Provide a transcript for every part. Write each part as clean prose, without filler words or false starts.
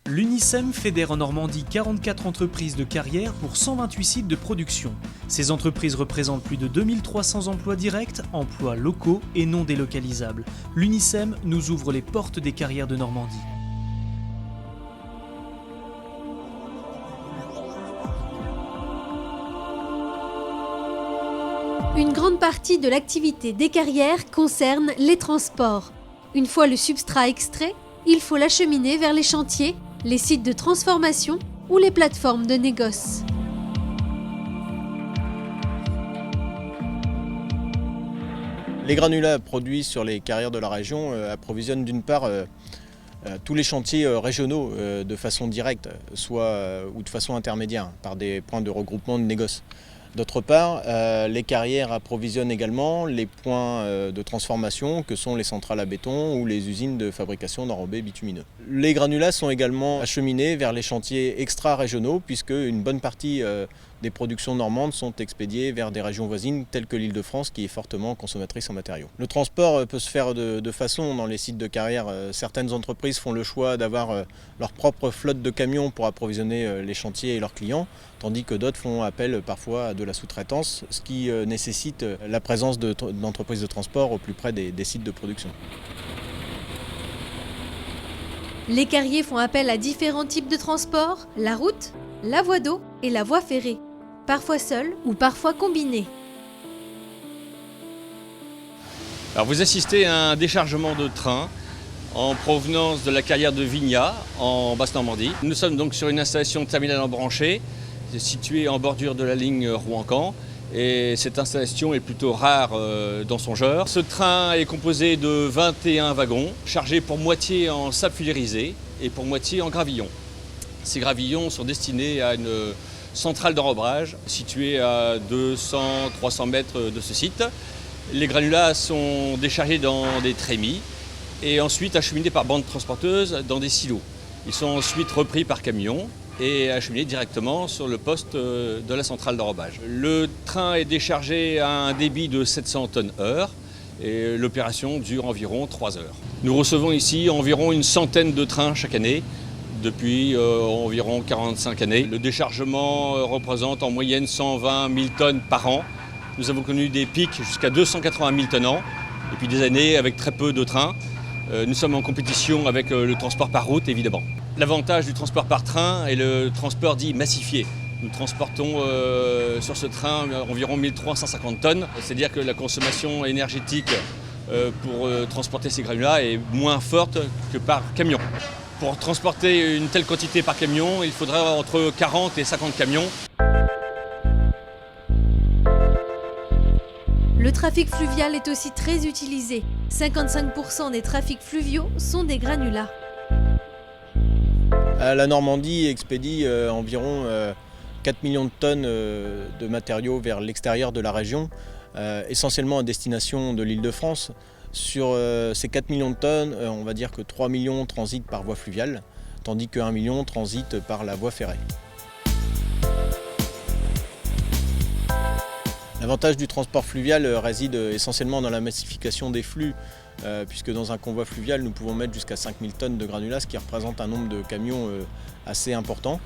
L'UNICEM fédère en Normandie 44 entreprises de carrière pour 128 sites de production. Ces entreprises représentent plus de 2300 emplois directs, emplois locaux et non délocalisables. L'UNICEM nous ouvre les portes des carrières de Normandie. Une grande partie de l'activité des carrières concerne les transports. Une fois le substrat extrait, il faut l'acheminer vers les chantiers, les sites de transformation ou les plateformes de négoce. Les granulats produits sur les carrières de la région approvisionnent d'une part tous les chantiers régionaux de façon directe, soit ou de façon intermédiaire, par des points de regroupement de négoce. D'autre part, les carrières approvisionnent également les points de transformation que sont les centrales à béton ou les usines de fabrication d'enrobés bitumineux. Les granulats sont également acheminés vers les chantiers extra-régionaux puisque une bonne partie des productions normandes sont expédiées vers des régions voisines telles que l'Île-de-France qui est fortement consommatrice en matériaux. Le transport peut se faire de deux façons dans les sites de carrière. Certaines entreprises font le choix d'avoir leur propre flotte de camions pour approvisionner les chantiers et leurs clients, tandis que d'autres font appel parfois à de la sous-traitance, ce qui nécessite la présence d'entreprises de transport au plus près des sites de production. Les carriers font appel à différents types de transports, la route, la voie d'eau et la voie ferrée, parfois seuls ou parfois combinés. Alors vous assistez à un déchargement de train en provenance de la carrière de Vignat en Basse-Normandie. Nous sommes donc sur une installation terminale embranchée située en bordure de la ligne Rouen-Caen. Et cette installation est plutôt rare dans son genre. Ce train est composé de 21 wagons, chargés pour moitié en sable fullérisé et pour moitié en gravillon. Ces gravillons sont destinés à une centrale d'enrobrage située à 200-300 mètres de ce site. Les granulats sont déchargés dans des trémies et ensuite acheminés par bande transporteuse dans des silos. Ils sont ensuite repris par camion et acheminés directement sur le poste de la centrale d'enrobage. Le train est déchargé à un débit de 700 tonnes/heure et l'opération dure environ 3 heures. Nous recevons ici environ une centaine de trains chaque année, depuis environ 45 années. Le déchargement représente en moyenne 120 000 tonnes par an. Nous avons connu des pics jusqu'à 280 000 tonnes an, et puis des années avec très peu de trains. Nous sommes en compétition avec le transport par route, évidemment. L'avantage du transport par train est le transport dit massifié. Nous transportons sur ce train environ 1350 tonnes, c'est-à-dire que la consommation énergétique pour transporter ces granulats est moins forte que par camion. Pour transporter une telle quantité par camion, il faudrait entre 40 et 50 camions. Le trafic fluvial est aussi très utilisé. 55% des trafics fluviaux sont des granulats. La Normandie expédie environ 4 millions de tonnes de matériaux vers l'extérieur de la région, essentiellement à destination de l'Île-de-France. Sur ces 4 millions de tonnes, on va dire que 3 millions transitent par voie fluviale, tandis que 1 million transite par la voie ferrée. L'avantage du transport fluvial réside essentiellement dans la massification des flux, puisque dans un convoi fluvial, nous pouvons mettre jusqu'à 5000 tonnes de granulats, ce qui représente un nombre de camions assez important.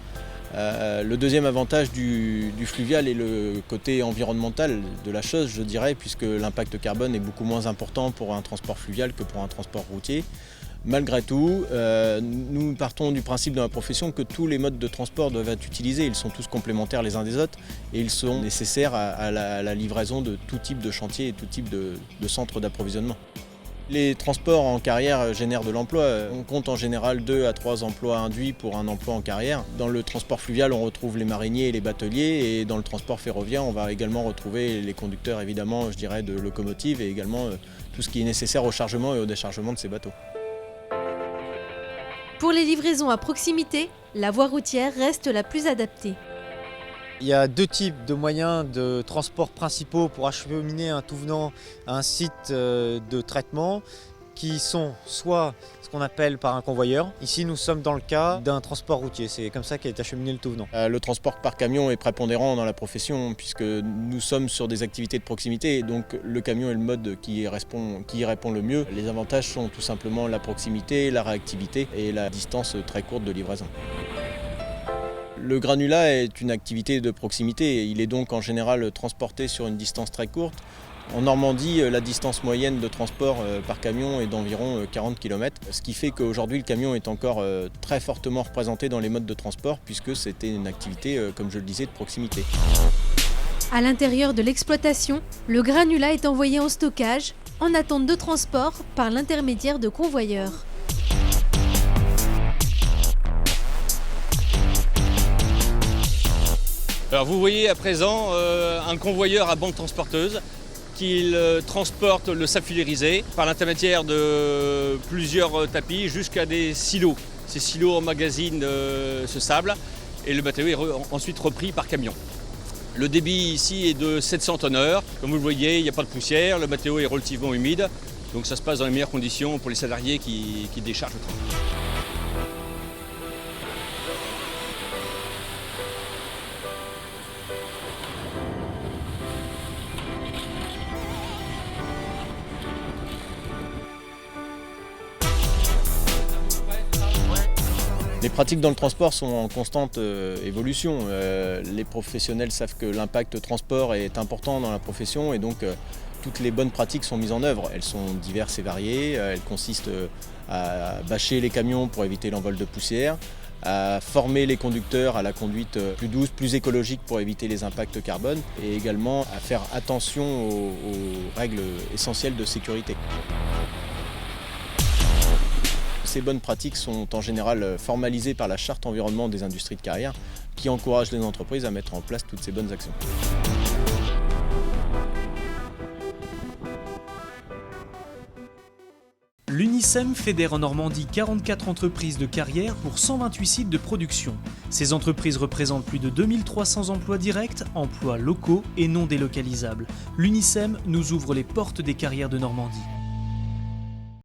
Le deuxième avantage du fluvial est le côté environnemental de la chose, je dirais, puisque l'impact carbone est beaucoup moins important pour un transport fluvial que pour un transport routier. Malgré tout, nous partons du principe dans la profession que tous les modes de transport doivent être utilisés. Ils sont tous complémentaires les uns des autres et ils sont nécessaires à la livraison de tout type de chantier et tout type de centre d'approvisionnement. Les transports en carrière génèrent de l'emploi. On compte en général 2 à 3 emplois induits pour un emploi en carrière. Dans le transport fluvial, on retrouve les mariniers et les bateliers, et dans le transport ferroviaire, on va également retrouver les conducteurs, évidemment, je dirais, de locomotives, et également tout ce qui est nécessaire au chargement et au déchargement de ces bateaux. Pour les livraisons à proximité, la voie routière reste la plus adaptée. Il y a 2 types de moyens de transport principaux pour acheminer un tout venant à un site de traitement. qui sont soit ce qu'on appelle par un convoyeur. Ici, nous sommes dans le cas d'un transport routier. C'est comme ça qu'est acheminé le tout venant. Le transport par camion est prépondérant dans la profession puisque nous sommes sur des activités de proximité et donc le camion est le mode qui y répond le mieux. Les avantages sont tout simplement la proximité, la réactivité et la distance très courte de livraison. Le granulat est une activité de proximité. Il est donc en général transporté sur une distance très courte. En Normandie, la distance moyenne de transport par camion est d'environ 40 km, ce qui fait qu'aujourd'hui le camion est encore très fortement représenté dans les modes de transport puisque c'était une activité, comme je le disais, de proximité. À l'intérieur de l'exploitation, le granulat est envoyé en stockage, en attente de transport par l'intermédiaire de convoyeurs. Alors vous voyez à présent un convoyeur à bande transporteuse qui transporte le sable filérisé par l'intermédiaire de plusieurs tapis jusqu'à des silos. Ces silos emmagasinent ce sable et le matériau est ensuite repris par camion. Le débit ici est de 700 tonneurs. Comme vous le voyez, il n'y a pas de poussière, le matériau est relativement humide, donc ça se passe dans les meilleures conditions pour les salariés qui déchargent le train. Les pratiques dans le transport sont en constante évolution. Les professionnels savent que l'impact transport est important dans la profession et donc toutes les bonnes pratiques sont mises en œuvre. Elles sont diverses et variées. Elles consistent à bâcher les camions pour éviter l'envol de poussière, à former les conducteurs à la conduite plus douce, plus écologique pour éviter les impacts carbone et également à faire attention aux règles essentielles de sécurité. Ces bonnes pratiques sont en général formalisées par la charte environnement des industries de carrière qui encourage les entreprises à mettre en place toutes ces bonnes actions. L'UNICEM fédère en Normandie 44 entreprises de carrière pour 128 sites de production. Ces entreprises représentent plus de 2300 emplois directs, emplois locaux et non délocalisables. L'UNICEM nous ouvre les portes des carrières de Normandie.